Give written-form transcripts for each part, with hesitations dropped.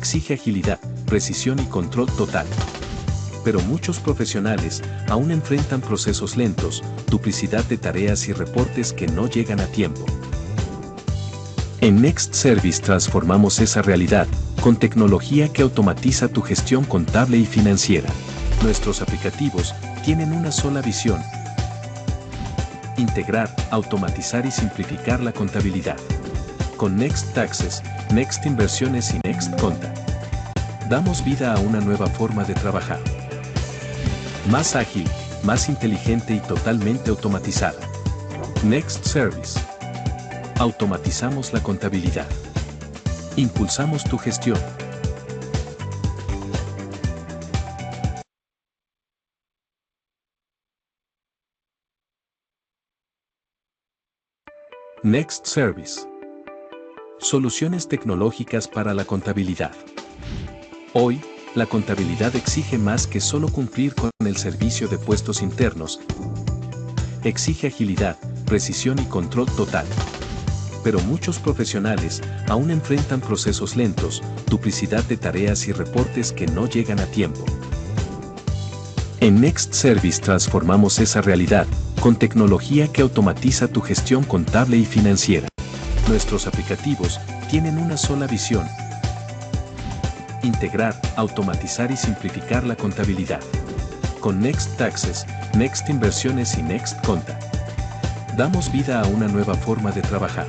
exige agilidad, precisión y control total. Pero muchos profesionales aún enfrentan procesos lentos, duplicidad de tareas y reportes que no llegan a tiempo. En Next Service transformamos esa realidad, con tecnología que automatiza tu gestión contable y financiera. Nuestros aplicativos tienen una sola visión: integrar, automatizar y simplificar la contabilidad. Con Next Taxes, Next Inversiones y Next Conta, damos vida a una nueva forma de trabajar. Más ágil, más inteligente y totalmente automatizada. Next Service. Automatizamos la contabilidad. Impulsamos tu gestión. Next Service. Soluciones tecnológicas para la contabilidad. Hoy, la contabilidad exige más que solo cumplir con el servicio de puestos internos. Exige agilidad, precisión y control total. Pero muchos profesionales aún enfrentan procesos lentos, duplicidad de tareas y reportes que no llegan a tiempo. En Next Service transformamos esa realidad, con tecnología que automatiza tu gestión contable y financiera. Nuestros aplicativos tienen una sola visión: integrar, automatizar y simplificar la contabilidad. Con Next Taxes, Next Inversiones y Next Conta, damos vida a una nueva forma de trabajar.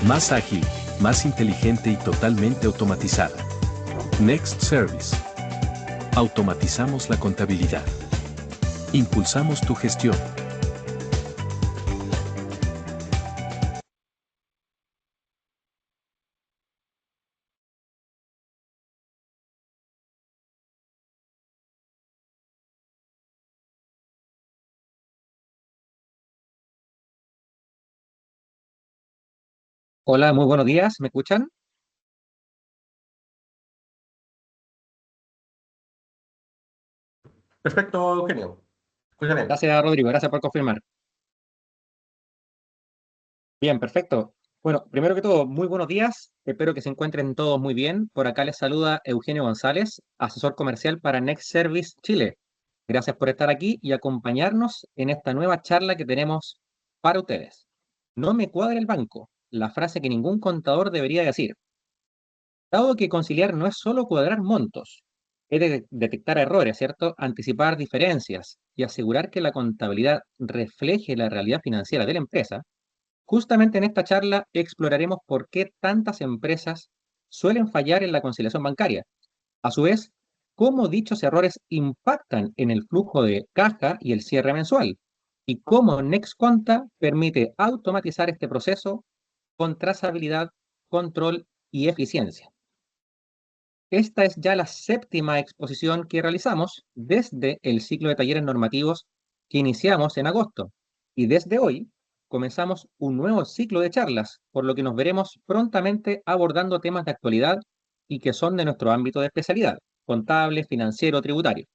Más ágil, más inteligente y totalmente automatizada. Next Service. Automatizamos la contabilidad. Impulsamos tu gestión. Hola, muy buenos días, ¿me escuchan? Perfecto, Eugenio. Escucha bien. Gracias, Rodrigo, gracias por confirmar. Bien, perfecto. Bueno, primero que todo, muy buenos días, espero que se encuentren todos muy bien. Por acá les saluda Eugenio González, asesor comercial para Next Service Chile. Gracias por estar aquí y acompañarnos en esta nueva charla que tenemos para ustedes. No me cuadra el banco, la frase que ningún contador debería decir. Dado que conciliar no es solo cuadrar montos, es detectar errores, ¿cierto? Anticipar diferencias y asegurar que la contabilidad refleje la realidad financiera de la empresa. Justamente en esta charla exploraremos por qué tantas empresas suelen fallar en la conciliación bancaria. A su vez, cómo dichos errores impactan en el flujo de caja y el cierre mensual, y cómo NextConta permite automatizar este proceso con trazabilidad, control y eficiencia. Esta es ya la séptima exposición que realizamos desde el ciclo de talleres normativos que iniciamos en agosto. Y desde hoy comenzamos un nuevo ciclo de charlas, por lo que nos veremos prontamente abordando temas de actualidad y que son de nuestro ámbito de especialidad: contable, financiero, tributario.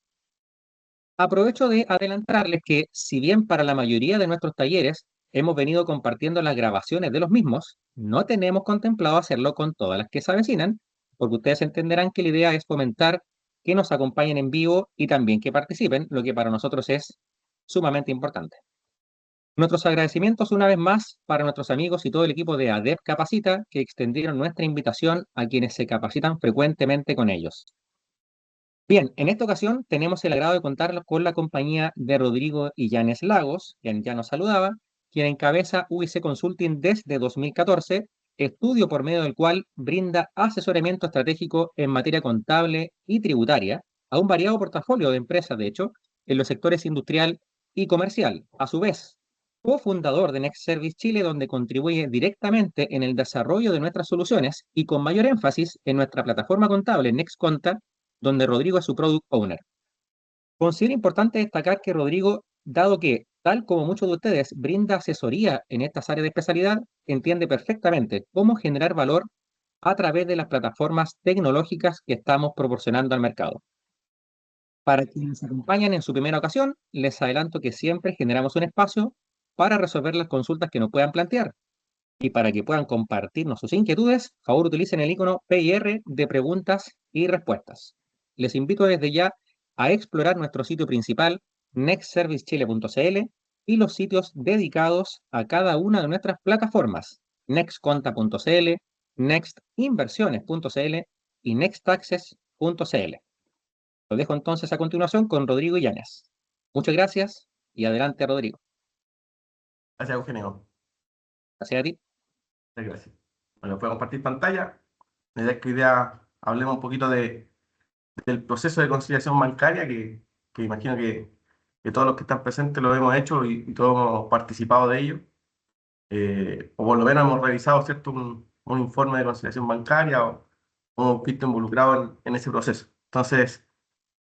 Aprovecho de adelantarles que, si bien para la mayoría de nuestros talleres hemos venido compartiendo las grabaciones de los mismos, no tenemos contemplado hacerlo con todas las que se avecinan, porque ustedes entenderán que la idea es fomentar que nos acompañen en vivo y también que participen, lo que para nosotros es sumamente importante. Nuestros agradecimientos una vez más para nuestros amigos y todo el equipo de ADEP Capacita, que extendieron nuestra invitación a quienes se capacitan frecuentemente con ellos. Bien, en esta ocasión tenemos el agrado de contar con la compañía de Rodrigo Illanes Lagos, quien ya nos saludaba, quien encabeza UIC Consulting desde 2014, estudio por medio del cual brinda asesoramiento estratégico en materia contable y tributaria a un variado portafolio de empresas, de hecho, en los sectores industrial y comercial. A su vez, cofundador de Next Service Chile, donde contribuye directamente en el desarrollo de nuestras soluciones y con mayor énfasis en nuestra plataforma contable NextConta, donde Rodrigo es su product owner. Considero importante destacar que Rodrigo, dado que, tal como muchos de ustedes, brinda asesoría en estas áreas de especialidad, entiende perfectamente cómo generar valor a través de las plataformas tecnológicas que estamos proporcionando al mercado. Para quienes nos acompañan en su primera ocasión, les adelanto que siempre generamos un espacio para resolver las consultas que nos puedan plantear. Y para que puedan compartirnos sus inquietudes, por favor utilicen el icono PIR de preguntas y respuestas. Les invito desde ya a explorar nuestro sitio principal, nextservicechile.cl, y los sitios dedicados a cada una de nuestras plataformas, nextconta.cl, nextinversiones.cl y nextaxes.cl. Lo dejo entonces a continuación con Rodrigo Yáñez. Muchas gracias y adelante, Rodrigo. Gracias, Eugenio. Gracias a ti. Muchas gracias. Bueno, voy a compartir pantalla. La idea es que hoy día hablemos un poquito del proceso de conciliación bancaria, que imagino que todos los que están presentes lo hemos hecho y todos hemos participado de ello. O por lo menos hemos revisado, ¿cierto? Un informe de conciliación bancaria o hemos visto involucrados en ese proceso. Entonces,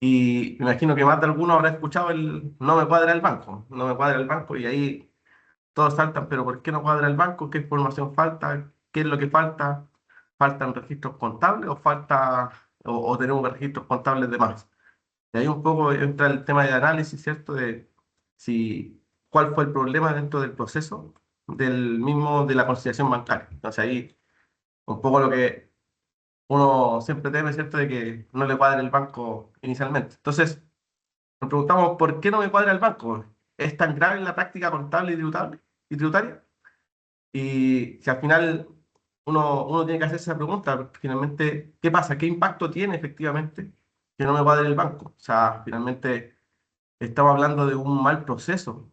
y me imagino que más de alguno habrá escuchado el no me cuadra el banco, no me cuadra el banco, y ahí todos saltan, pero ¿por qué no cuadra el banco? ¿Qué información falta? ¿Qué es lo que falta? ¿Faltan registros contables o falta o tenemos registros contables de más? Y ahí un poco entra el tema de análisis, ¿cierto? De si cuál fue el problema dentro del proceso del mismo de la conciliación bancaria. Entonces ahí un poco lo que uno siempre teme, ¿cierto? De que no le cuadre el banco inicialmente. Entonces nos preguntamos, ¿por qué no me cuadra el banco? ¿Es tan grave en la práctica contable y tributaria? Y si al final uno tiene que hacerse esa pregunta, porque finalmente, ¿qué pasa? ¿Qué impacto tiene efectivamente que no me cuadre el banco? O sea, finalmente estamos hablando de un mal proceso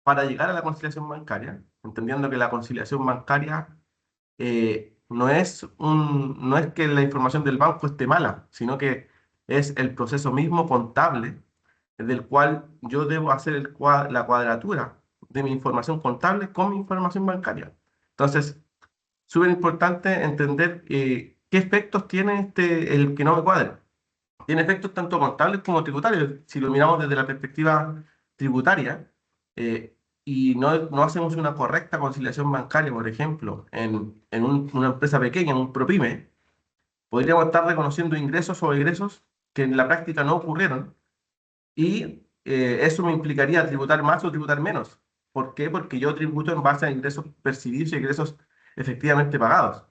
para llegar a la conciliación bancaria, entendiendo que la conciliación bancaria no es que la información del banco esté mala, sino que es el proceso mismo contable del cual yo debo hacer la cuadratura de mi información contable con mi información bancaria. Entonces, súper importante entender qué efectos tiene el que no me cuadre. Tiene efectos tanto contables como tributarios. Si lo miramos desde la perspectiva tributaria y no hacemos una correcta conciliación bancaria, por ejemplo, en una empresa pequeña, en un ProPyme, podríamos estar reconociendo ingresos o egresos que en la práctica no ocurrieron y eso me implicaría tributar más o tributar menos. ¿Por qué? Porque yo tributo en base a ingresos percibidos y ingresos efectivamente pagados.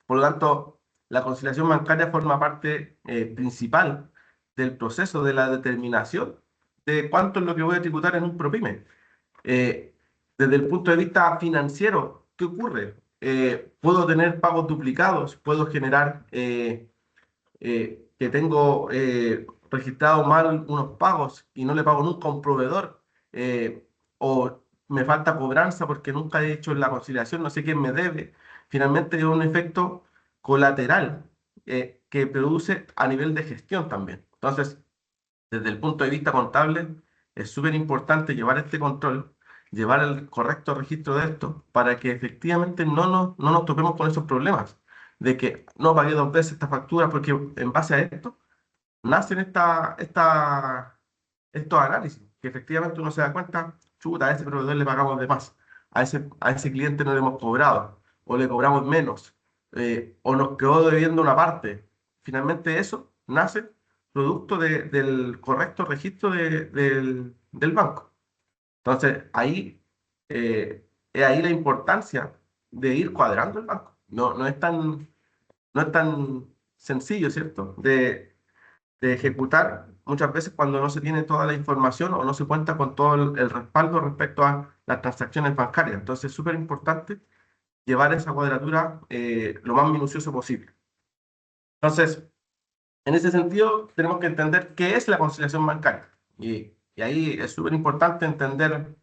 Por lo tanto, la conciliación bancaria forma parte principal del proceso de la determinación de cuánto es lo que voy a tributar en un ProPyme. Eh, Desde el punto de vista financiero, ¿qué ocurre? Puedo tener pagos duplicados, puedo generar que tengo registrado mal unos pagos y no le pago nunca a un proveedor, o me falta cobranza porque nunca he hecho la conciliación, no sé quién me debe. Finalmente es un efecto colateral que produce a nivel de gestión también. Entonces, desde el punto de vista contable, es súper importante llevar este control, llevar el correcto registro de esto, para que efectivamente no nos topemos con esos problemas, de que no pagué dos veces esta factura, porque en base a esto nacen estos análisis, que efectivamente uno se da cuenta, chuta, a ese proveedor le pagamos de más, a ese cliente no le hemos cobrado, o le cobramos menos, o nos quedó debiendo una parte. Finalmente eso nace producto del correcto registro del banco. Entonces, es ahí la importancia de ir cuadrando el banco. No es tan sencillo, ¿cierto? De ejecutar muchas veces cuando no se tiene toda la información o no se cuenta con todo el respaldo respecto a las transacciones bancarias. Entonces, es súper importante llevar esa cuadratura lo más minucioso posible. Entonces, en ese sentido, tenemos que entender qué es la conciliación bancaria. Y ahí es súper importante entender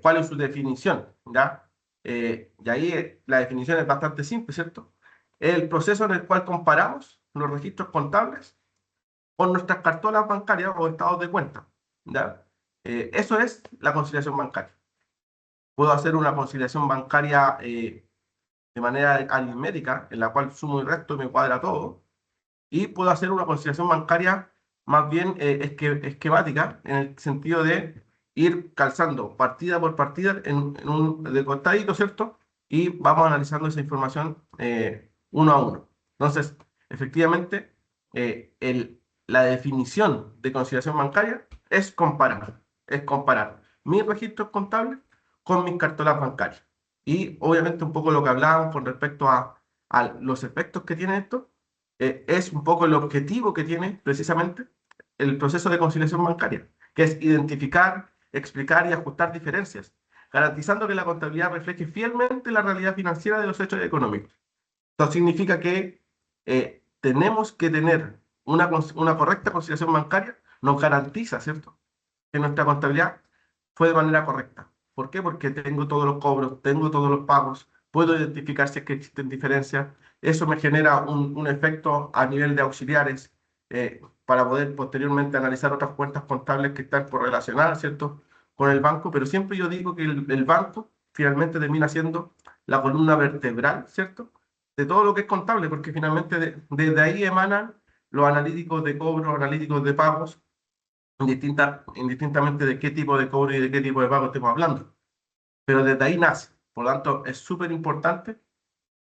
cuál es su definición, ¿ya? Y ahí la definición es bastante simple, ¿cierto? Es el proceso en el cual comparamos los registros contables con nuestras cartolas bancarias o estados de cuenta, ¿ya? Eso es la conciliación bancaria. Puedo hacer una conciliación bancaria de manera aritmética, en la cual sumo y resto y me cuadra todo, y puedo hacer una conciliación bancaria más bien esquemática, en el sentido de ir calzando partida por partida en un de costadito, ¿cierto? Y vamos analizando esa información uno a uno. Entonces, efectivamente, la definición de conciliación bancaria es comparar mis registros contables con mis cartolas bancarias. Y obviamente un poco lo que hablábamos con respecto a los efectos que tiene esto, es un poco el objetivo que tiene precisamente el proceso de conciliación bancaria, que es identificar, explicar y ajustar diferencias, garantizando que la contabilidad refleje fielmente la realidad financiera de los hechos económicos. Esto significa que tenemos que tener una correcta conciliación bancaria, nos garantiza, ¿cierto?, que nuestra contabilidad fue de manera correcta. ¿Por qué? Porque tengo todos los cobros, tengo todos los pagos, puedo identificar si es que existen diferencias. Eso me genera un efecto a nivel de auxiliares para poder posteriormente analizar otras cuentas contables que están correlacionadas, ¿cierto?, con el banco. Pero siempre yo digo que el banco finalmente termina siendo la columna vertebral, ¿cierto?, de todo lo que es contable, porque finalmente desde ahí emanan los analíticos de cobro, analíticos de pagos, indistintamente de qué tipo de cobro y de qué tipo de pago estemos hablando. Pero desde ahí nace. Por lo tanto, es súper importante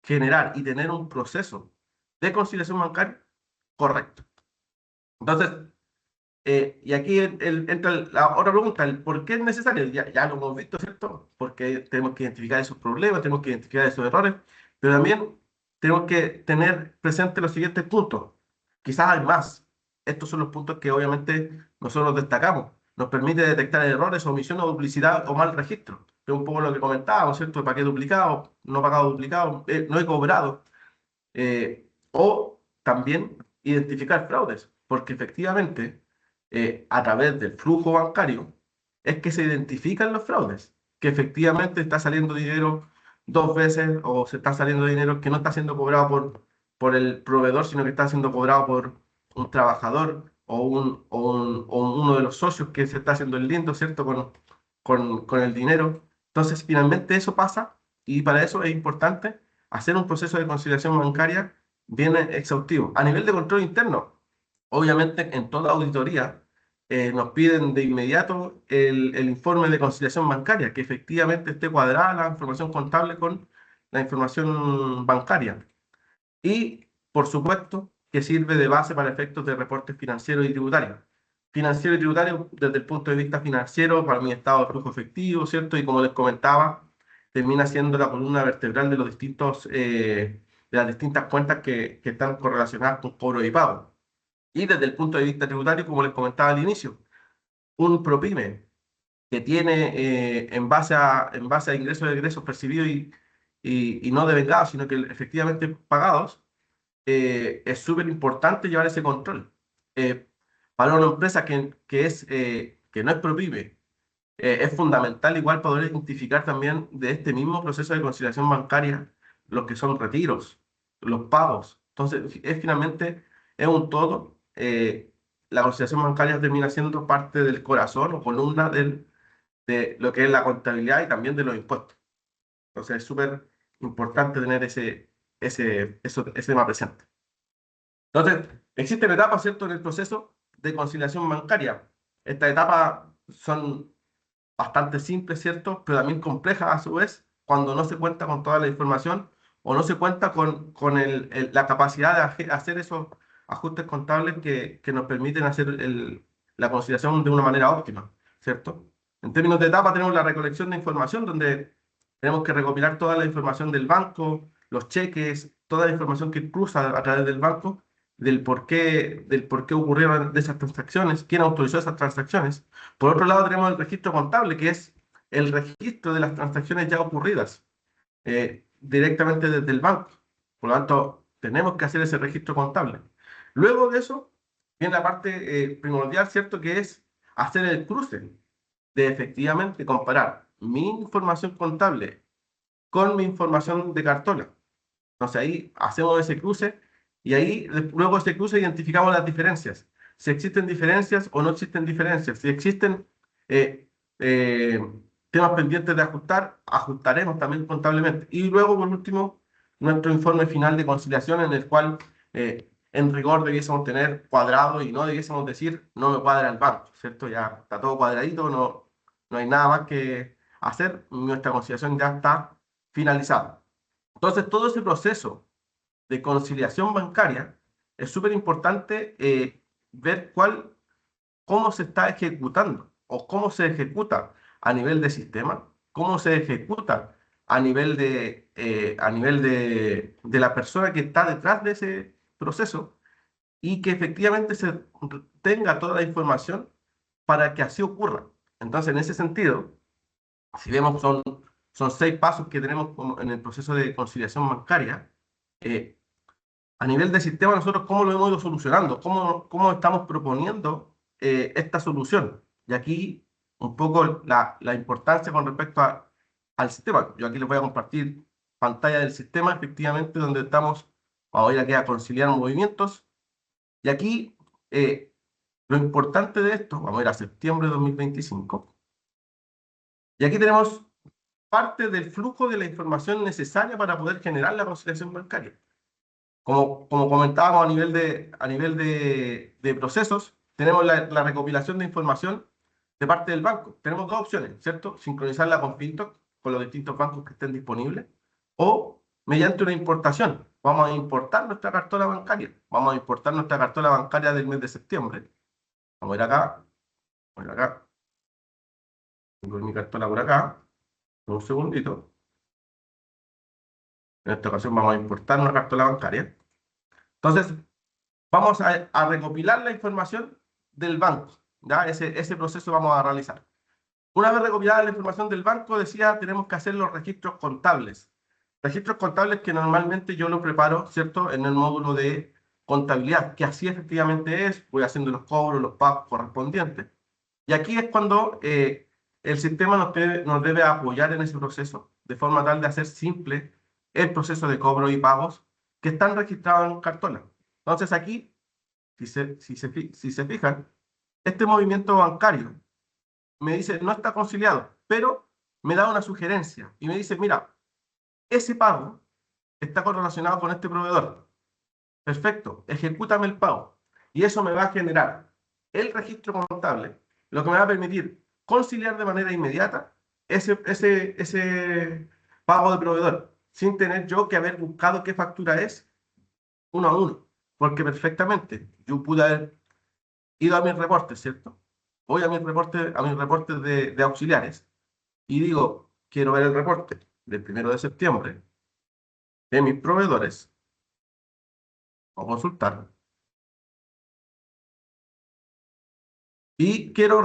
generar y tener un proceso de conciliación bancaria correcto. Entonces, y aquí entra la otra pregunta, el por qué es necesario. Ya lo hemos visto, ¿cierto? Porque tenemos que identificar esos problemas, tenemos que identificar esos errores, pero también tenemos que tener presente los siguientes puntos. Quizás hay más. Estos son los puntos que obviamente nosotros destacamos. Nos permite detectar errores, omisión o duplicidad o mal registro. Que es un poco lo que comentábamos, ¿cierto? ¿Para qué duplicado? No pagado duplicado, no he cobrado. O también identificar fraudes, porque efectivamente a través del flujo bancario es que se identifican los fraudes, que efectivamente está saliendo dinero dos veces o se está saliendo dinero que no está siendo cobrado por el proveedor, sino que está siendo cobrado por un trabajador o uno de los socios que se está haciendo el lindo, ¿cierto? Con el dinero. Entonces, finalmente eso pasa y para eso es importante hacer un proceso de conciliación bancaria bien exhaustivo. A nivel de control interno, obviamente en toda auditoría nos piden de inmediato el informe de conciliación bancaria, que efectivamente esté cuadrada la información contable con la información bancaria. Y, por supuesto, que sirve de base para efectos de reportes financieros y tributarios. Financiero y tributario desde el punto de vista financiero, para mi estado de flujo efectivo, ¿cierto? Y como les comentaba, termina siendo la columna vertebral de los de las distintas cuentas que están correlacionadas con cobro y pago. Y desde el punto de vista tributario, como les comentaba al inicio, un PROPYME que tiene en base a ingresos y egresos percibidos y no devengados, sino que efectivamente pagados, es súper importante llevar ese control. Para una empresa que no es PROPYME, es fundamental igual poder identificar también de este mismo proceso de conciliación bancaria los que son retiros, los pagos. Entonces, finalmente es un todo. La conciliación bancaria termina siendo parte del corazón o columna de lo que es la contabilidad y también de los impuestos. Entonces, es súper importante tener ese tema presente. Entonces, existen etapas, ¿cierto?, en el proceso de conciliación bancaria. Estas etapas son bastante simples, ¿cierto? Pero también complejas a su vez cuando no se cuenta con toda la información o no se cuenta con la capacidad de hacer esos ajustes contables que nos permiten hacer la conciliación de una manera óptima, ¿cierto? En términos de etapa tenemos la recolección de información donde tenemos que recopilar toda la información del banco, los cheques, toda la información que cruza a través del banco del por qué ocurrieron de esas transacciones, quién autorizó esas transacciones. Por otro lado, tenemos el registro contable, que es el registro de las transacciones ya ocurridas directamente desde el banco. Por lo tanto, tenemos que hacer ese registro contable. Luego de eso, viene la parte primordial, ¿cierto?, que es hacer el cruce de efectivamente comparar mi información contable con mi información de cartola. Entonces ahí hacemos ese cruce y ahí luego de ese cruce identificamos las diferencias. Si existen diferencias o no existen diferencias. Si existen eh, eh, temas pendientes de ajustar, ajustaremos también contablemente. Y luego, por último, nuestro informe final de conciliación en el cual en rigor debiésemos tener cuadrado y no debiésemos decir no me cuadra el banco, ¿cierto? Ya está todo cuadradito, no hay nada más que hacer. Nuestra conciliación ya está finalizada. Entonces, todo ese proceso de conciliación bancaria es súper importante ver cómo se está ejecutando o cómo se ejecuta a nivel de sistema, cómo se ejecuta a nivel de la persona que está detrás de ese proceso y que efectivamente se tenga toda la información para que así ocurra. Entonces, en ese sentido, si vemos, son 6 pasos que tenemos en el proceso de conciliación bancaria. A nivel de sistema, nosotros cómo lo hemos ido solucionando, cómo estamos proponiendo esta solución. Y aquí un poco la importancia con respecto al sistema. Yo aquí les voy a compartir pantalla del sistema, efectivamente, donde vamos a ir aquí a conciliar movimientos. Y aquí lo importante de esto, vamos a ir a septiembre de 2025. Y aquí tenemos parte del flujo de la información necesaria para poder generar la conciliación bancaria. Como comentábamos a nivel de procesos, tenemos la recopilación de información de parte del banco. Tenemos dos opciones, ¿cierto? Sincronizarla con Fintoc, con los distintos bancos que estén disponibles, o mediante una importación. Vamos a importar nuestra cartola bancaria. Vamos a importar nuestra cartola bancaria del mes de septiembre. Vamos a ir acá. Voy a ir acá. Tengo mi cartola por acá. Un segundito. En esta ocasión vamos a importar una cartola bancaria. Entonces, vamos a recopilar la información del banco. ¿Ya? Ese proceso vamos a realizar. Una vez recopilada la información del banco, decía, tenemos que hacer los registros contables. Registros contables que normalmente yo lo preparo, ¿cierto?, en el módulo de contabilidad, que así efectivamente es, voy haciendo los cobros, los pagos correspondientes. Y aquí es cuando el sistema nos debe apoyar en ese proceso, de forma tal de hacer simple el proceso de cobro y pagos que están registrados en cartola. Entonces aquí, si se fijan, este movimiento bancario me dice no está conciliado, pero me da una sugerencia y me dice, mira, ese pago está correlacionado con este proveedor. Perfecto, ejecútame el pago. Y eso me va a generar el registro contable, lo que me va a permitir conciliar de manera inmediata ese pago de proveedor, sin tener yo que haber buscado qué factura es uno a uno. Porque perfectamente yo pude haber ido a mis reportes, ¿cierto? Voy a mis reportes de auxiliares y digo, quiero ver el reporte del 1 de septiembre de mis proveedores o consultar. Y quiero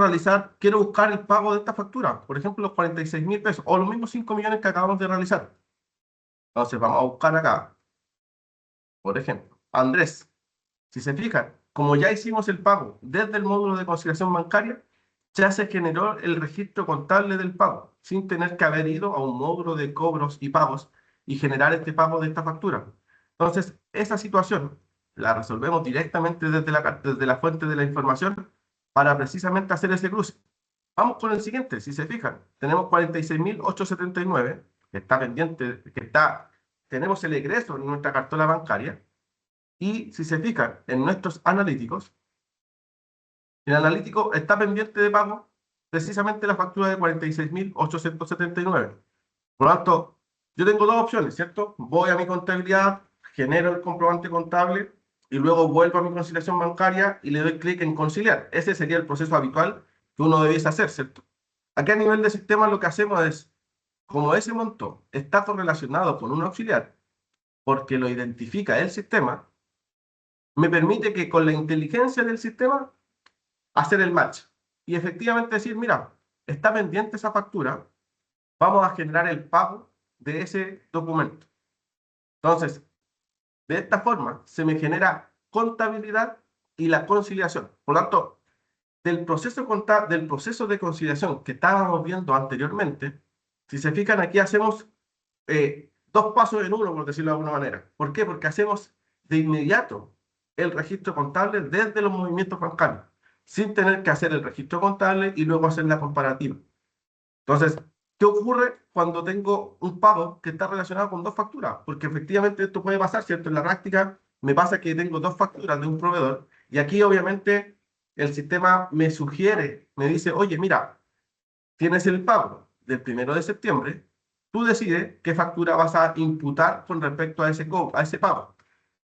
buscar el pago de esta factura, por ejemplo, los 46.000 pesos o los mismos 5 millones que acabamos de realizar. Entonces vamos a buscar acá, por ejemplo, Andrés. Si se fijan, como ya hicimos el pago desde el módulo de conciliación bancaria, ya se generó el registro contable del pago, sin tener que haber ido a un módulo de cobros y pagos y generar este pago de esta factura. Entonces, esa situación la resolvemos directamente desde la fuente de la información para precisamente hacer ese cruce. Vamos con el siguiente, si se fijan, tenemos 46.879, que está pendiente, tenemos el egreso en nuestra cartola bancaria, y si se fijan en nuestros analíticos, el analítico está pendiente de pago precisamente la factura de 46.879. Por lo tanto, yo tengo dos opciones, ¿cierto? Voy a mi contabilidad, genero el comprobante contable y luego vuelvo a mi conciliación bancaria y le doy clic en conciliar. Ese sería el proceso habitual que uno debiese hacer, ¿cierto? Aquí a nivel de sistema lo que hacemos es, como ese monto está correlacionado con un auxiliar, porque lo identifica el sistema, me permite que con la inteligencia del sistema hacer el match y efectivamente decir, mira, está pendiente esa factura, vamos a generar el pago de ese documento. Entonces, de esta forma se me genera contabilidad y la conciliación. Por lo tanto, del proceso de conciliación que estábamos viendo anteriormente, si se fijan aquí hacemos dos pasos en uno, por decirlo de alguna manera. ¿Por qué? Porque hacemos de inmediato el registro contable desde los movimientos bancarios, sin tener que hacer el registro contable y luego hacer la comparativa. Entonces, ¿qué ocurre cuando tengo un pago que está relacionado con dos facturas? Porque efectivamente esto puede pasar, ¿cierto? En la práctica me pasa que tengo dos facturas de un proveedor y aquí obviamente el sistema me sugiere, me dice, oye, mira, tienes el pago del 1 de septiembre, tú decides qué factura vas a imputar con respecto a ese pago.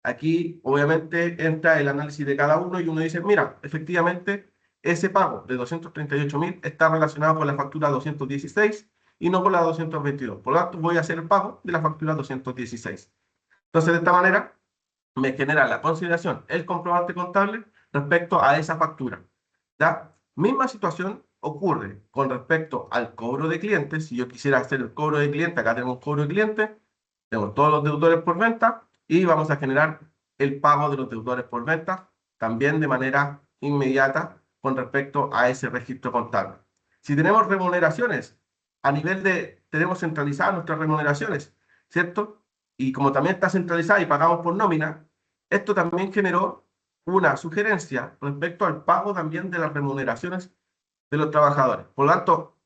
Aquí, obviamente, entra el análisis de cada uno y uno dice, mira, efectivamente, ese pago de 238.000 está relacionado con la factura 216 y no con la 222. Por lo tanto, voy a hacer el pago de la factura 216. Entonces, de esta manera, me genera la consideración, el comprobante contable respecto a esa factura. ¿Ya? Misma situación ocurre con respecto al cobro de clientes. Si yo quisiera hacer el cobro de cliente, acá tenemos cobro de cliente, tenemos todos los deudores por venta y vamos a generar el pago de los deudores por venta también de manera inmediata con respecto a ese registro contable. Si tenemos remuneraciones, a nivel de, tenemos centralizadas nuestras remuneraciones, ¿cierto? Y como también está centralizada y pagamos por nómina, esto también generó una sugerencia respecto al pago también de las remuneraciones de los trabajadores. Por lo tanto,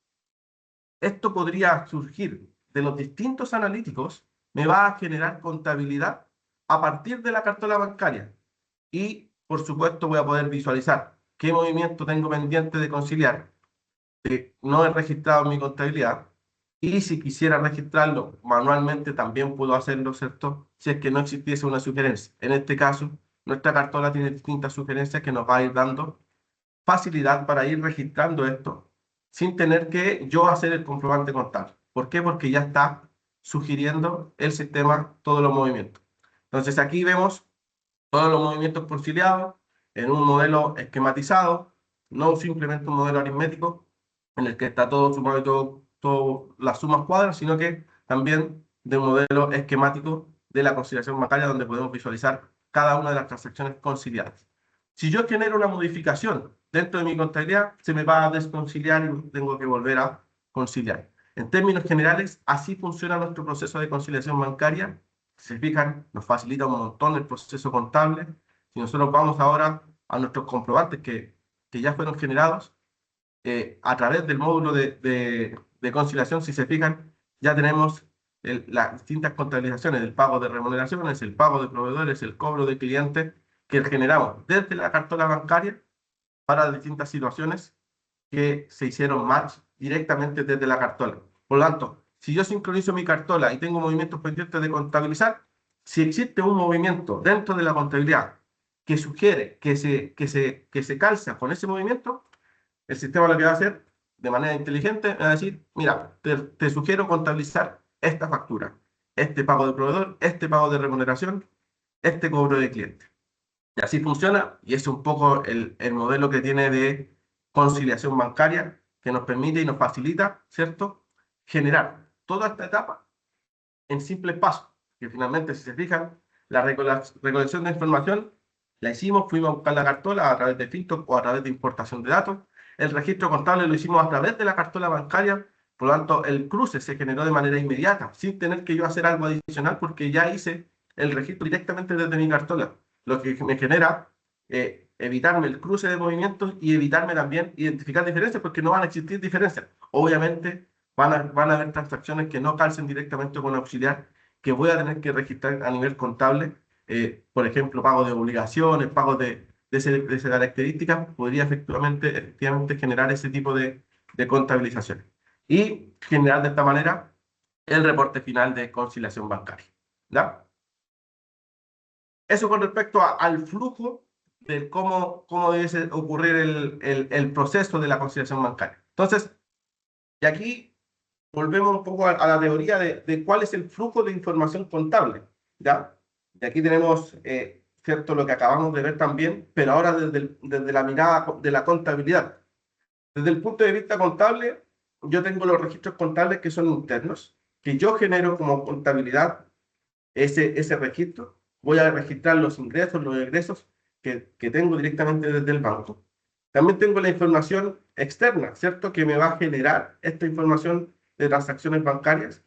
esto podría surgir de los distintos analíticos, me va a generar contabilidad a partir de la cartola bancaria. Y, por supuesto, voy a poder visualizar qué movimiento tengo pendiente de conciliar, que no he registrado en mi contabilidad. Y si quisiera registrarlo manualmente, también puedo hacerlo, ¿cierto? Si es que no existiese una sugerencia. En este caso, nuestra cartola tiene distintas sugerencias que nos va a ir dando facilidad para ir registrando esto sin tener que yo hacer el comprobante contable. ¿Por qué? Porque ya está sugiriendo el sistema todos los movimientos. Entonces aquí vemos todos los movimientos conciliados en un modelo esquematizado, no simplemente un modelo aritmético en el que está todo sumado y todo las sumas cuadras, sino que también de un modelo esquemático de la conciliación bancaria donde podemos visualizar cada una de las transacciones conciliadas. Si yo genero una modificación dentro de mi contabilidad, se me va a desconciliar y tengo que volver a conciliar. En términos generales, así funciona nuestro proceso de conciliación bancaria. Si se fijan, nos facilita un montón el proceso contable. Si nosotros vamos ahora a nuestros comprobantes que ya fueron generados, a través del módulo de conciliación, si se fijan, ya tenemos las distintas contabilizaciones del pago de remuneraciones, el pago de proveedores, el cobro de clientes que generamos desde la cartola bancaria para distintas situaciones que se hicieron match directamente desde la cartola. Por lo tanto, si yo sincronizo mi cartola y tengo movimientos pendientes de contabilizar, si existe un movimiento dentro de la contabilidad que sugiere que se calza con ese movimiento, el sistema lo que va a hacer de manera inteligente va a decir, mira, te sugiero contabilizar esta factura, este pago de proveedor, este pago de remuneración, este cobro de cliente. Y así funciona, y es un poco el modelo que tiene de conciliación bancaria que nos permite y nos facilita, ¿cierto?, generar toda esta etapa en simples pasos, que finalmente, si se fijan, la recolección de información la hicimos, fuimos a buscar la cartola a través de filtros o a través de importación de datos. El registro contable lo hicimos a través de la cartola bancaria, por lo tanto, el cruce se generó de manera inmediata, sin tener que yo hacer algo adicional, porque ya hice el registro directamente desde mi cartola, lo que me genera evitarme el cruce de movimientos y evitarme también identificar diferencias, porque no van a existir diferencias. Obviamente, van a haber transacciones que no calcen directamente con auxiliar, que voy a tener que registrar a nivel contable, por ejemplo, pago de obligaciones, pagos de esa característica, podría efectivamente generar ese tipo de contabilización y generar de esta manera el reporte final de conciliación bancaria. ¿Ya? Eso con respecto al flujo de cómo debe ocurrir el proceso de la conciliación bancaria. Entonces, y aquí volvemos un poco a la teoría de cuál es el flujo de información contable. ¿Ya? Y aquí tenemos, ¿cierto?, lo que acabamos de ver también, pero ahora desde la mirada de la contabilidad. Desde el punto de vista contable, yo tengo los registros contables que son internos, que yo genero como contabilidad ese registro. Voy a registrar los ingresos, los egresos que tengo directamente desde el banco. También tengo la información externa, ¿cierto?, que me va a generar esta información de transacciones bancarias.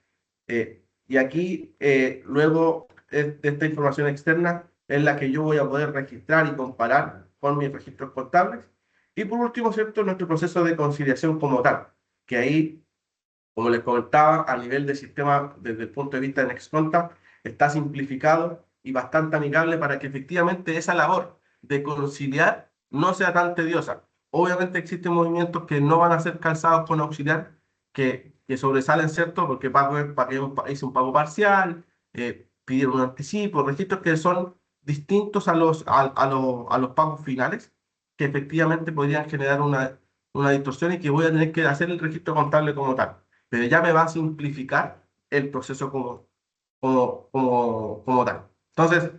Y aquí, luego de esta información externa, es la que yo voy a poder registrar y comparar con mis registros contables. Y por último, ¿cierto?, nuestro proceso de conciliación como tal, que ahí, como les comentaba, a nivel de sistema, desde el punto de vista de Nexconta, está simplificado y bastante amigable para que efectivamente esa labor de conciliar no sea tan tediosa. Obviamente existen movimientos que no van a ser calzados con auxiliar, que sobresalen, ¿cierto?, porque hice un pago parcial, pidieron un anticipo, registros que son distintos a los pagos finales, que efectivamente podrían generar una distorsión y que voy a tener que hacer el registro contable como tal. pero ya me va a simplificar el proceso como tal. Entonces,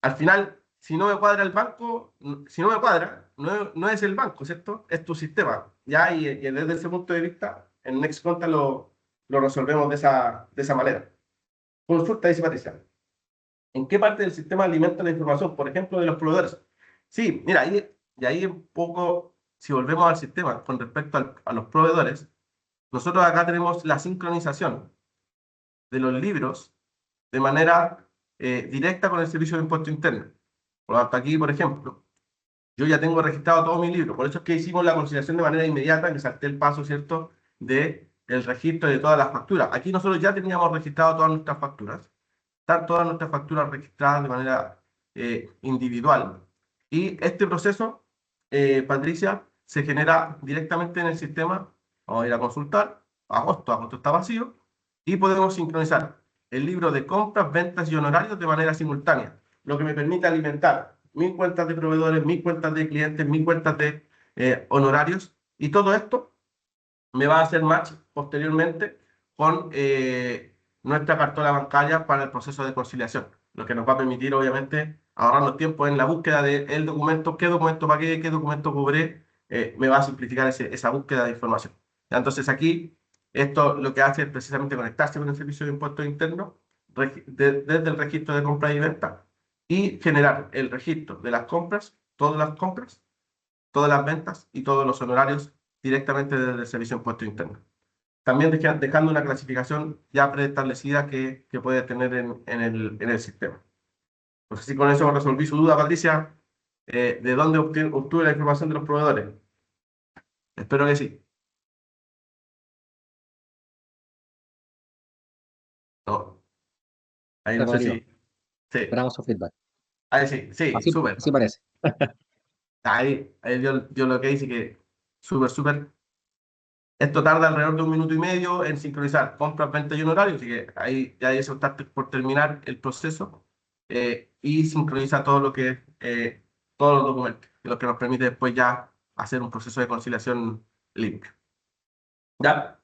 al final, si no me cuadra el banco, si no me cuadra, no es el banco, ¿cierto? Es tu sistema. Ya, y desde ese punto de vista, en NextConta lo resolvemos de esa manera. Consulta, dice Patricia. ¿En qué parte del sistema alimenta la información? Por ejemplo, de los proveedores. Sí, mira, ahí un poco, si volvemos al sistema con respecto a los proveedores, nosotros acá tenemos la sincronización de los libros de manera directa con el servicio de impuesto interno. Por lo tanto, aquí, por ejemplo, yo ya tengo registrado todos mis libros. Por eso es que hicimos la conciliación de manera inmediata, que salté el paso, ¿cierto?, de el registro de todas las facturas. Aquí nosotros ya teníamos registrado todas nuestras facturas. Están todas nuestras facturas registradas de manera individual. Y este proceso, Patricia, se genera directamente en el sistema. Vamos a ir a consultar. Agosto está vacío. Y podemos sincronizar el libro de compras, ventas y honorarios de manera simultánea, lo que me permite alimentar mis cuentas de proveedores, mis cuentas de clientes, mis cuentas de honorarios. Y todo esto me va a hacer match posteriormente con nuestra cartola bancaria para el proceso de conciliación, lo que nos va a permitir, obviamente, ahorrarnos tiempo en la búsqueda del documento, qué documento pagué, qué documento cobré, me va a simplificar esa búsqueda de información. Entonces aquí, esto lo que hace es precisamente conectarse con el servicio de impuestos internos desde el registro de compra y venta y generar el registro de las compras, todas las ventas y todos los honorarios directamente desde el servicio de impuestos internos. También dejando una clasificación ya preestablecida que puede tener en el sistema. No sé si con eso resolví su duda, Patricia, de dónde obtuve la información de los proveedores. Espero que sí. No, ahí no sé Rodrigo, si. Sí, esperamos su feedback. ahí sí, sí, súper. Así parece. Ahí yo lo que hice que súper. Esto tarda alrededor de 1 minuto y medio en sincronizar compras, ventas y honorarios, así que ahí ya eso está por terminar el proceso y sincroniza todos los documentos, lo que nos permite después ya hacer un proceso de conciliación limpio. ¿Ya?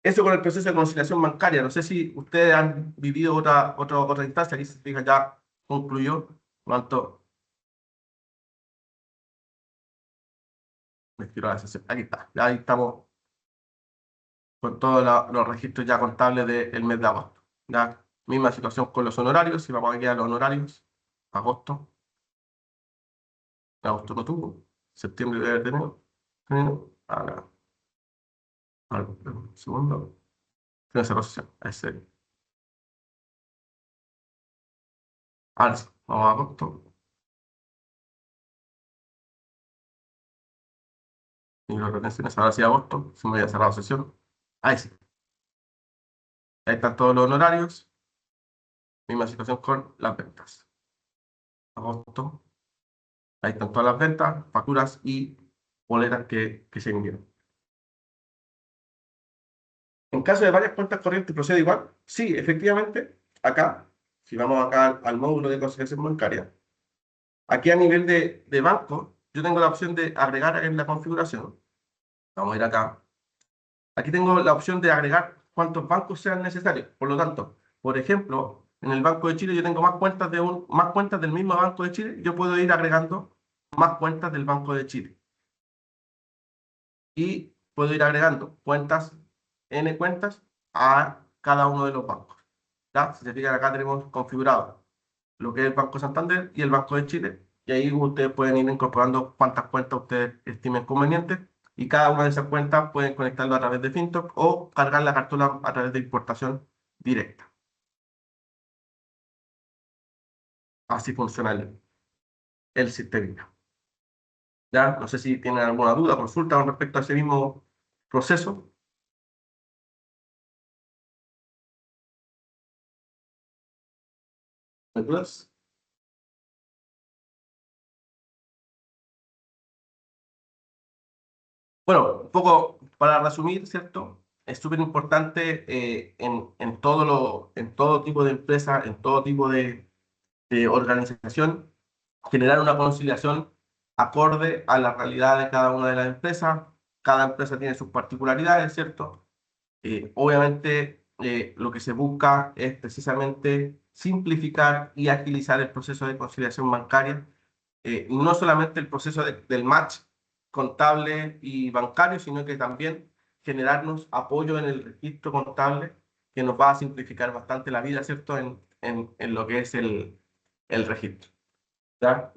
Eso con el proceso de conciliación bancaria. No sé si ustedes han vivido otra instancia, aquí se fija ya concluyó. ¿Cuánto? Me quiero la sesión. Aquí está. Ya ahí estamos con todos los registros ya contables del mes de agosto. ¿Ya? Misma situación con los honorarios, si vamos aquí a los honorarios, agosto no tuvo, septiembre debe haber tenido, acá, segundo, tiene esa posición, ese. Ahora sí, vamos a agosto, y las retenciones, ahora sí agosto, se me había cerrado sesión, ahí sí, ahí están todos los honorarios, misma situación con las ventas, agosto, ahí están todas las ventas, facturas y boletas que se enviaron. En caso de varias cuentas corrientes, ¿procede igual? Sí, efectivamente, acá, si vamos acá al módulo de conciliación bancaria, aquí a nivel de banco, yo tengo la opción de agregar en la configuración. Vamos a ir acá. Aquí tengo la opción de agregar cuántos bancos sean necesarios. Por lo tanto, por ejemplo, en el Banco de Chile yo tengo más cuentas del mismo Banco de Chile. Yo puedo ir agregando más cuentas del Banco de Chile. Y puedo ir agregando N cuentas a cada uno de los bancos. ¿Ya? Si se fijan, acá tenemos configurado lo que es el Banco Santander y el Banco de Chile. Y ahí ustedes pueden ir incorporando cuántas cuentas ustedes estimen convenientes. Y cada una de esas cuentas pueden conectarlo a través de FinTop o cargar la cartula a través de importación directa. Así funciona el sistema. ¿Ya? No sé si tienen alguna duda, consulta con respecto a ese mismo proceso. ¿No hay dudas? Bueno, un poco para resumir, ¿cierto? Es súper importante en todo tipo de empresa, en todo tipo de organización, generar una conciliación acorde a la realidad de cada una de las empresas, cada empresa tiene sus particularidades, ¿cierto? Obviamente, lo que se busca es precisamente simplificar y agilizar el proceso de conciliación bancaria, no solamente el proceso del match contable y bancario, sino que también generarnos apoyo en el registro contable, que nos va a simplificar bastante la vida, ¿cierto? En lo que es el registro. ¿Ya?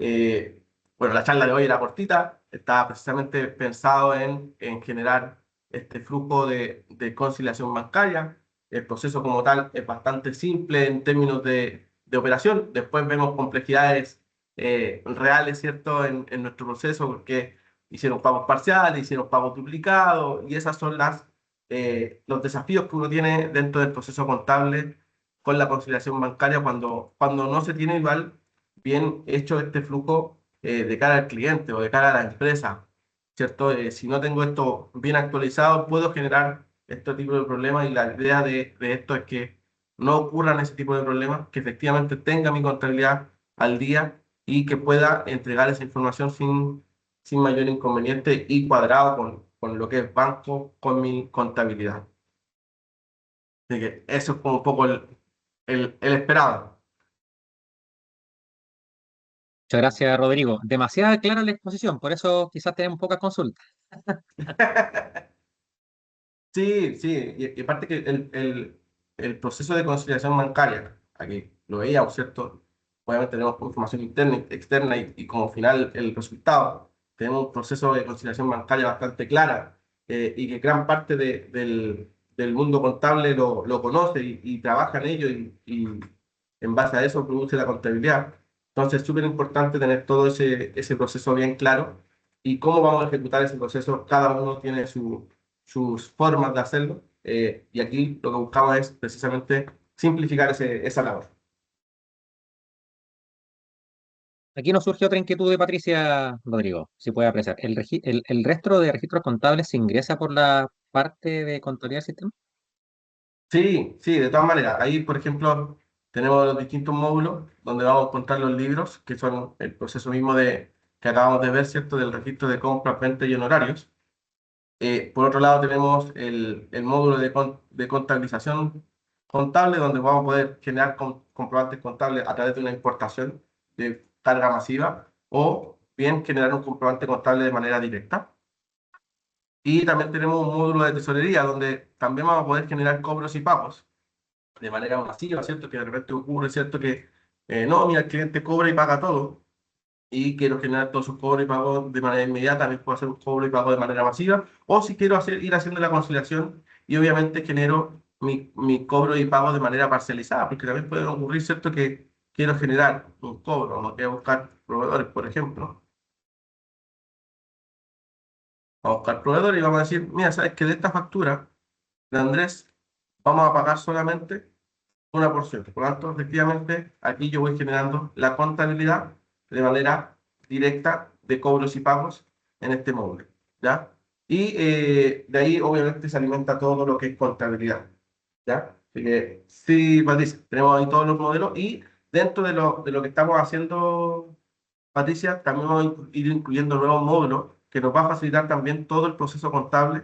Bueno, la charla de hoy era cortita, estaba precisamente pensado en generar este flujo de conciliación bancaria. El proceso como tal es bastante simple en términos de operación. Después vemos complejidades reales, ¿cierto?, en nuestro proceso, porque hicieron pagos parciales, hicieron pagos duplicados, y esas son los desafíos que uno tiene dentro del proceso contable con la conciliación bancaria cuando no se tiene igual bien hecho este flujo de cara al cliente o de cara a la empresa, ¿cierto? Si no tengo esto bien actualizado, puedo generar este tipo de problemas, y la idea de esto es que no ocurran ese tipo de problemas, que efectivamente tenga mi contabilidad al día y que pueda entregar esa información sin mayor inconveniente y cuadrado con lo que es banco, con mi contabilidad. Así que eso es como un poco el esperado. Muchas gracias, Rodrigo. Demasiada clara la exposición, por eso quizás tenemos pocas consultas. Sí, sí, y aparte que el proceso de conciliación bancaria, aquí lo veíamos, ¿cierto? Obviamente tenemos información interna y externa, y como final el resultado, tenemos un proceso de conciliación bancaria bastante clara, y que gran parte del mundo contable lo conoce y trabaja en ello, y en base a eso produce la contabilidad. Entonces es súper importante tener todo ese proceso bien claro, y cómo vamos a ejecutar ese proceso. Cada uno tiene sus formas de hacerlo, y aquí lo que buscamos es precisamente simplificar esa labor. Aquí nos surge otra inquietud de Patricia, Rodrigo, si puede apreciar. ¿El resto de registros contables se ingresa por la parte de contabilidad del sistema? Sí, sí, de todas maneras. Ahí, por ejemplo, tenemos los distintos módulos donde vamos a encontrar los libros, que son el proceso mismo que acabamos de ver, ¿cierto?, del registro de compras, ventas y honorarios. Por otro lado, tenemos el módulo de contabilización contable, donde vamos a poder generar comprobantes contables a través de una importación de carga masiva, o bien generar un comprobante contable de manera directa. Y también tenemos un módulo de tesorería, donde también vamos a poder generar cobros y pagos de manera masiva, ¿cierto? Que de repente ocurre, ¿cierto? Que no, mira, el cliente cobra y paga todo, y quiero generar todos sus cobros y pagos de manera inmediata. También puedo hacer un cobro y pago de manera masiva, o si quiero ir haciendo la conciliación, y obviamente genero mi cobro y pago de manera parcializada, porque también puede ocurrir, ¿cierto?, que quiero generar un cobro, no quiero buscar proveedores, por ejemplo. Vamos a buscar proveedores y vamos a decir, mira, ¿sabes que de esta factura de Andrés vamos a pagar solamente una porción? Por lo tanto, efectivamente, aquí yo voy generando la contabilidad de manera directa de cobros y pagos en este módulo, ¿ya? Y de ahí, obviamente, se alimenta todo lo que es contabilidad, ¿ya? Así que, sí, Patricia, tenemos ahí todos los modelos, y dentro de lo que estamos haciendo, Patricia, también vamos a ir incluyendo nuevos módulos que nos va a facilitar también todo el proceso contable,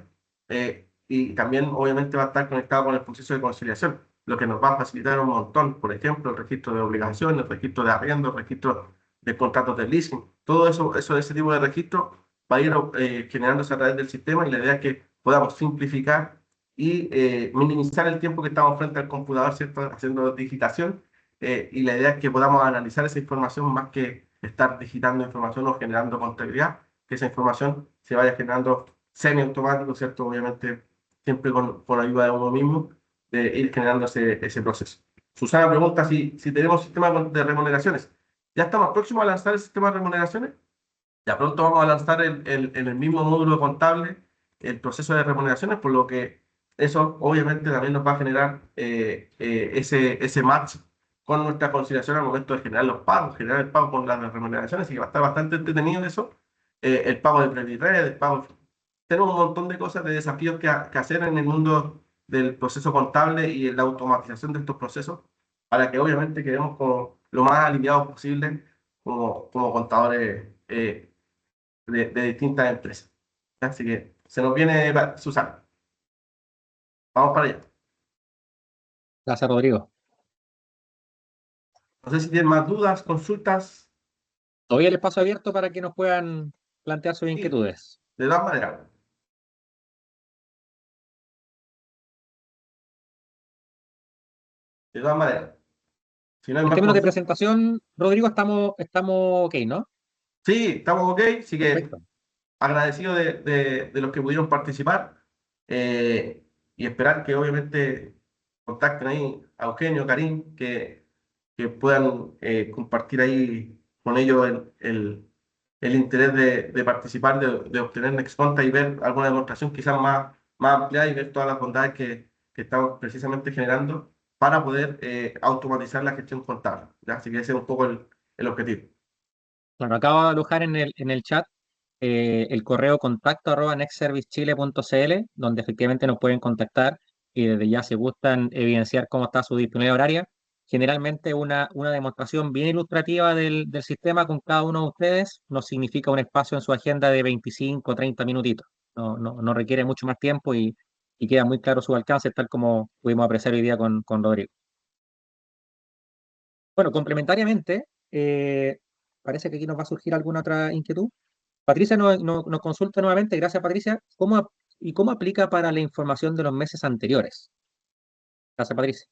y también obviamente va a estar conectado con el proceso de conciliación, lo que nos va a facilitar un montón. Por ejemplo, el registro de obligaciones, el registro de arriendo, el registro de contratos de leasing. Todo ese tipo de registro va a ir generándose a través del sistema, y la idea es que podamos simplificar y minimizar el tiempo que estamos frente al computador, ¿cierto?, haciendo digitación, y la idea es que podamos analizar esa información más que estar digitando información o generando contabilidad, que esa información se vaya generando semiautomático, ¿cierto? Obviamente, siempre con ayuda de uno mismo, de ir generando ese proceso. Susana pregunta si tenemos sistema de remuneraciones. Ya estamos próximos a lanzar el sistema de remuneraciones. Ya pronto vamos a lanzar en el mismo módulo contable el proceso de remuneraciones, por lo que eso obviamente también nos va a generar ese match con nuestra conciliación al momento de generar los pagos, generar el pago con las remuneraciones, y que va a estar bastante entretenido eso. El pago de PreviRed, el pago. Tenemos un montón de cosas, de desafíos que hacer en el mundo del proceso contable y en la automatización de estos procesos, para que obviamente quedemos como lo más aliviados posible como contadores de distintas empresas. Así que se nos viene Susana. Vamos para allá. Gracias, Rodrigo. No sé si tienen más dudas, consultas. Todavía el espacio abierto para que nos puedan plantear sus Sí, inquietudes. de todas maneras. De todas maneras. Si no hay En más términos de consultas. presentación, Rodrigo, estamos ok, ¿no? Sí, estamos ok. Así que Perfecto. agradecido de los que pudieron participar y esperar que obviamente contacten ahí a Eugenio, Karim, que puedan compartir ahí con ellos el interés de participar, de obtener Nexconta y ver alguna demostración quizás más ampliada y ver todas las bondades que estamos precisamente generando para poder automatizar la gestión contable, ¿ya? Así que ese es un poco el objetivo. Bueno, acabo de alojar en el chat el correo contacto@nextservicechile.cl, donde efectivamente nos pueden contactar y desde ya si gustan evidenciar cómo está su disponibilidad horaria. Generalmente una demostración bien ilustrativa del sistema con cada uno de ustedes nos significa un espacio en su agenda de 25 o 30 minutitos. No requiere mucho más tiempo y queda muy claro su alcance, tal como pudimos apreciar hoy día con Rodrigo. Bueno, complementariamente, parece que aquí nos va a surgir alguna otra inquietud. Patricia nos consulta nuevamente, gracias Patricia, ¿cómo aplica para la información de los meses anteriores? Gracias Patricia.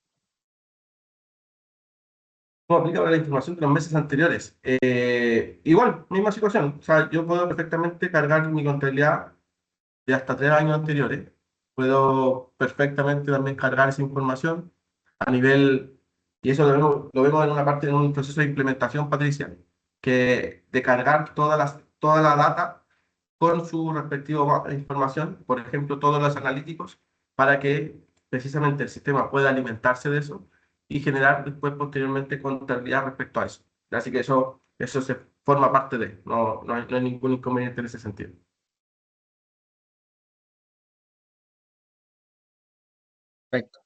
¿Cómo aplica para la información de los meses anteriores? Igual, misma situación. O sea, yo puedo perfectamente cargar mi contabilidad de hasta 3 años anteriores. Puedo perfectamente también cargar esa información a nivel, y eso lo vemos en una parte, en un proceso de implementación, Patricia, que de cargar toda la data con su respectiva información, por ejemplo, todos los analíticos, para que precisamente el sistema pueda alimentarse de eso y generar después, posteriormente, contabilidad respecto a eso. Así que eso se forma parte de, no hay ningún inconveniente en ese sentido. Perfecto.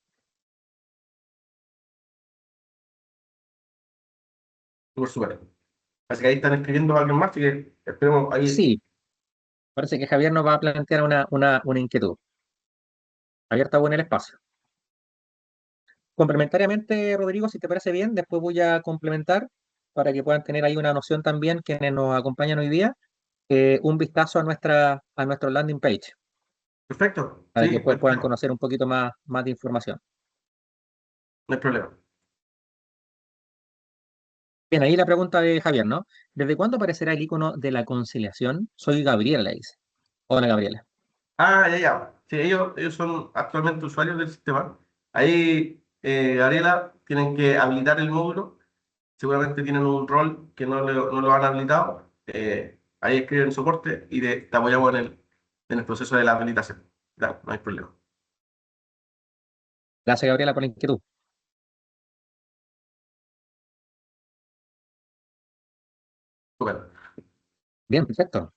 Súper, súper. Así que ahí están escribiendo alguien más, así que esperemos ahí. Sí, parece que Javier nos va a plantear una inquietud. Javier está bueno el espacio. Complementariamente, Rodrigo, si te parece bien, después voy a complementar para que puedan tener ahí una noción también quienes nos acompañan hoy día, un vistazo a nuestro landing page, Perfecto, para que sí, después buen puedan tema, conocer un poquito más de información. no hay problema. Bien, ahí la pregunta de Javier, ¿no? ¿Desde cuándo aparecerá el icono de la conciliación? Soy Gabriela, le dice. Hola, Gabriela. Ah, ya, ya. Sí, ellos son actualmente usuarios del sistema. Ahí, Gabriela, tienen que habilitar el módulo. Seguramente tienen un rol que no lo han habilitado. Ahí escriben soporte y te apoyamos en el proceso de la habilitación. Ya, no hay problema. Gracias, Gabriela, por la inquietud. Super. Bien, perfecto.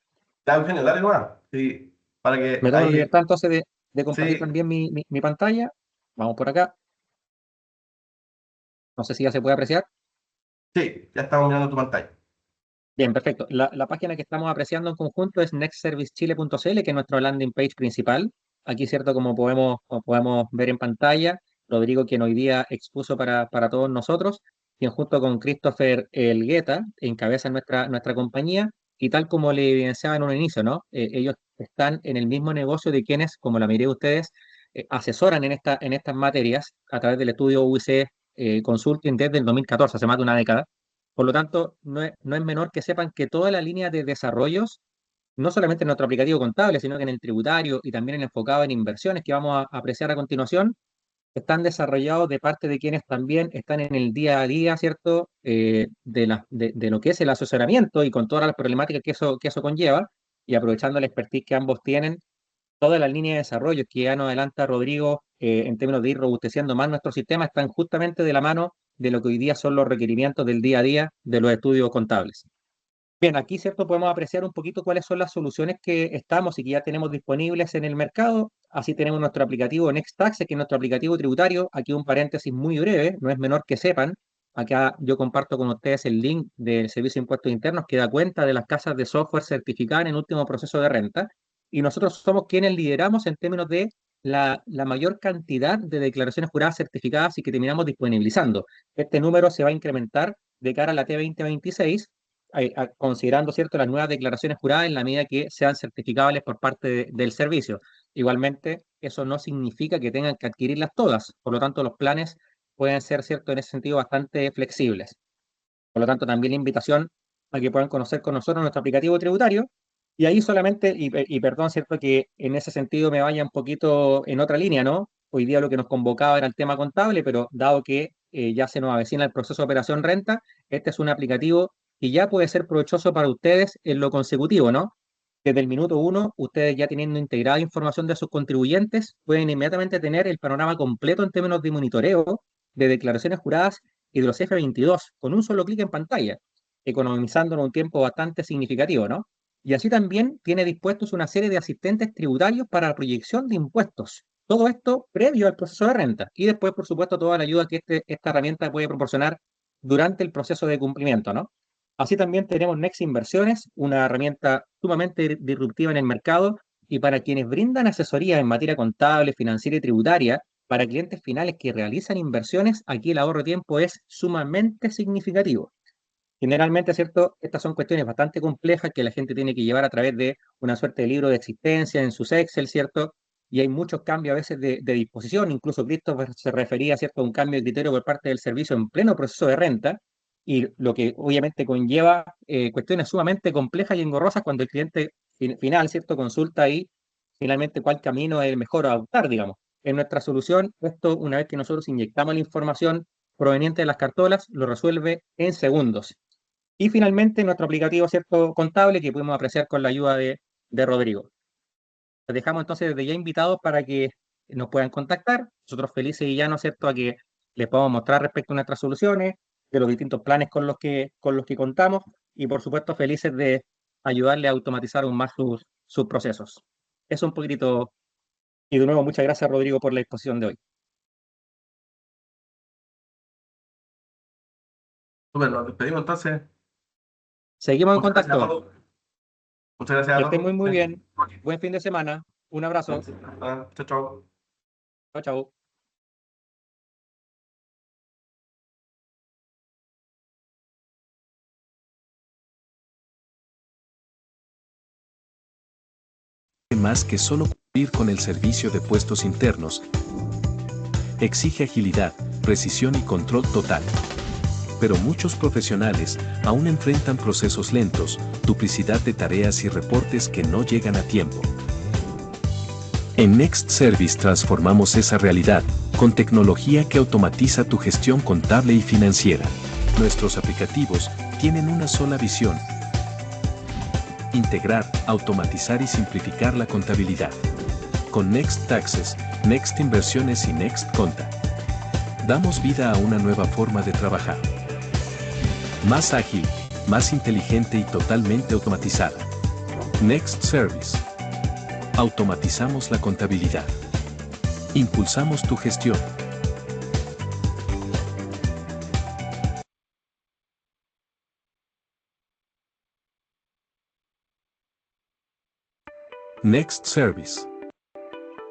Ya, Eugenio, dale nomás. Sí, para que Me tomo la ahí. libertad entonces de compartir Sí, también mi pantalla. Vamos por acá. No sé si ya se puede apreciar. sí, ya estamos mirando tu pantalla. Bien, perfecto. La página que estamos apreciando en conjunto es nextservicechile.cl, que es nuestro landing page principal. Aquí, cierto, como podemos ver en pantalla, Rodrigo, quien hoy día expuso para todos nosotros, quien junto con Christopher Elgueta encabeza nuestra compañía, y tal como le evidenciaba en un inicio, ¿no? Ellos están en el mismo negocio de quienes, como la mayoría de ustedes, asesoran en estas materias a través del estudio UIC Consulting desde el 2014, hace más de una década. Por lo tanto, no es menor que sepan que toda la línea de desarrollos, no solamente en nuestro aplicativo contable, sino que en el tributario y también en enfocado en inversiones que vamos a apreciar a continuación, están desarrollados de parte de quienes también están en el día a día, ¿cierto? De lo que es el asesoramiento y con todas las problemáticas que eso conlleva, y aprovechando la expertise que ambos tienen, todas las líneas de desarrollo que ya nos adelanta Rodrigo en términos de ir robusteciendo más nuestro sistema están justamente de la mano de lo que hoy día son los requerimientos del día a día de los estudios contables. Bien, aquí, ¿cierto? Podemos apreciar un poquito cuáles son las soluciones que estamos y que ya tenemos disponibles en el mercado. Así tenemos nuestro aplicativo NextTax, que es nuestro aplicativo tributario. Aquí un paréntesis muy breve, no es menor que sepan. Acá yo comparto con ustedes el link del Servicio de Impuestos Internos que da cuenta de las casas de software certificadas en último proceso de renta. y nosotros somos quienes lideramos en términos de la mayor cantidad de declaraciones juradas certificadas y que terminamos disponibilizando. Este número se va a incrementar de cara a la T2026, considerando, ¿cierto?, las nuevas declaraciones juradas en la medida que sean certificables por parte del servicio. Igualmente, eso no significa que tengan que adquirirlas todas, por lo tanto, los planes pueden ser, ¿cierto?, en ese sentido bastante flexibles. Por lo tanto, también la invitación a que puedan conocer con nosotros nuestro aplicativo tributario. Y ahí solamente, y perdón, cierto, que en ese sentido me vaya un poquito en otra línea, ¿no? Hoy día lo que nos convocaba era el tema contable, pero dado que ya se nos avecina el proceso de operación renta, este es un aplicativo que ya puede ser provechoso para ustedes en lo consecutivo, ¿no? Desde el minuto uno, ustedes ya teniendo integrada información de sus contribuyentes, pueden inmediatamente tener el panorama completo en términos de monitoreo, de declaraciones juradas y de los F22 con un solo clic en pantalla, economizándonos un tiempo bastante significativo, ¿no? Y así también tiene dispuestos una serie de asistentes tributarios para la proyección de impuestos. Todo esto previo al proceso de renta y después, por supuesto, toda la ayuda que esta herramienta puede proporcionar durante el proceso de cumplimiento, ¿no? Así también tenemos Next Inversiones, una herramienta sumamente disruptiva en el mercado y para quienes brindan asesoría en materia contable, financiera y tributaria, para clientes finales que realizan inversiones, aquí el ahorro de tiempo es sumamente significativo. Generalmente, ¿cierto? Estas son cuestiones bastante complejas que la gente tiene que llevar a través de una suerte de libro de existencia en sus Excel, ¿cierto? Y hay muchos cambios a veces de disposición, incluso Cristo se refería, ¿cierto?, a un cambio de criterio por parte del servicio en pleno proceso de renta, y lo que obviamente conlleva cuestiones sumamente complejas y engorrosas cuando el cliente final, ¿cierto?, consulta ahí finalmente cuál camino es el mejor a adoptar, digamos. En nuestra solución, esto, una vez que nosotros inyectamos la información proveniente de las cartolas, lo resuelve en segundos. Y finalmente, nuestro aplicativo, ¿cierto?, contable, que pudimos apreciar con la ayuda de Rodrigo. Les dejamos entonces desde ya invitados para que nos puedan contactar. Nosotros felices y ya, ¿no es cierto?, a que les podamos mostrar respecto a nuestras soluciones, de los distintos planes con los que contamos, y por supuesto felices de ayudarle a automatizar aún más sus procesos. Eso un poquitito, y de nuevo muchas gracias, Rodrigo, por la exposición de hoy. Bueno, nos despedimos entonces. Seguimos en Muchas gracias a contacto. todos. Muchas gracias Que a estén todos. muy, muy bien. Buen fin de semana. Un abrazo. Chao, chao. Chao, chao. Más que solo cumplir con el servicio de puestos internos, exige agilidad, precisión y control total. Pero muchos profesionales aún enfrentan procesos lentos, duplicidad de tareas y reportes que no llegan a tiempo. En Next Service transformamos esa realidad, con tecnología que automatiza tu gestión contable y financiera. Nuestros aplicativos tienen una sola visión: integrar, automatizar y simplificar la contabilidad. Con Next Taxes, Next Inversiones y Next Conta, damos vida a una nueva forma de trabajar. Más ágil, más inteligente y totalmente automatizada. Next Service. Automatizamos la contabilidad. Impulsamos tu gestión. Next Service.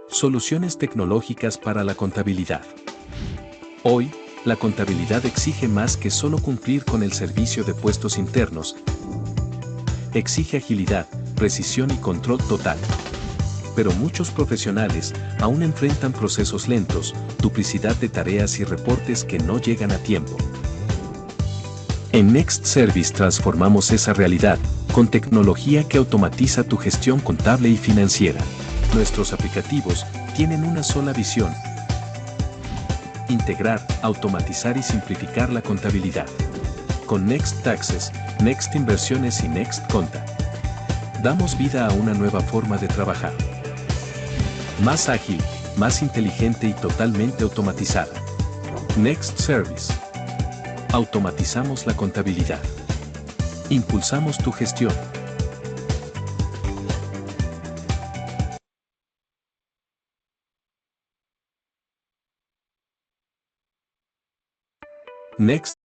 Soluciones tecnológicas para la contabilidad. Hoy, la contabilidad exige más que solo cumplir con el servicio de puestos internos. Exige agilidad, precisión y control total. Pero muchos profesionales aún enfrentan procesos lentos, duplicidad de tareas y reportes que no llegan a tiempo. En Next Service transformamos esa realidad, con tecnología que automatiza tu gestión contable y financiera. Nuestros aplicativos tienen una sola visión: integrar, automatizar y simplificar la contabilidad. Con Next Taxes, Next Inversiones y Next Conta, damos vida a una nueva forma de trabajar. Más ágil, más inteligente y totalmente automatizada. Next Service. Automatizamos la contabilidad. Impulsamos tu gestión. Next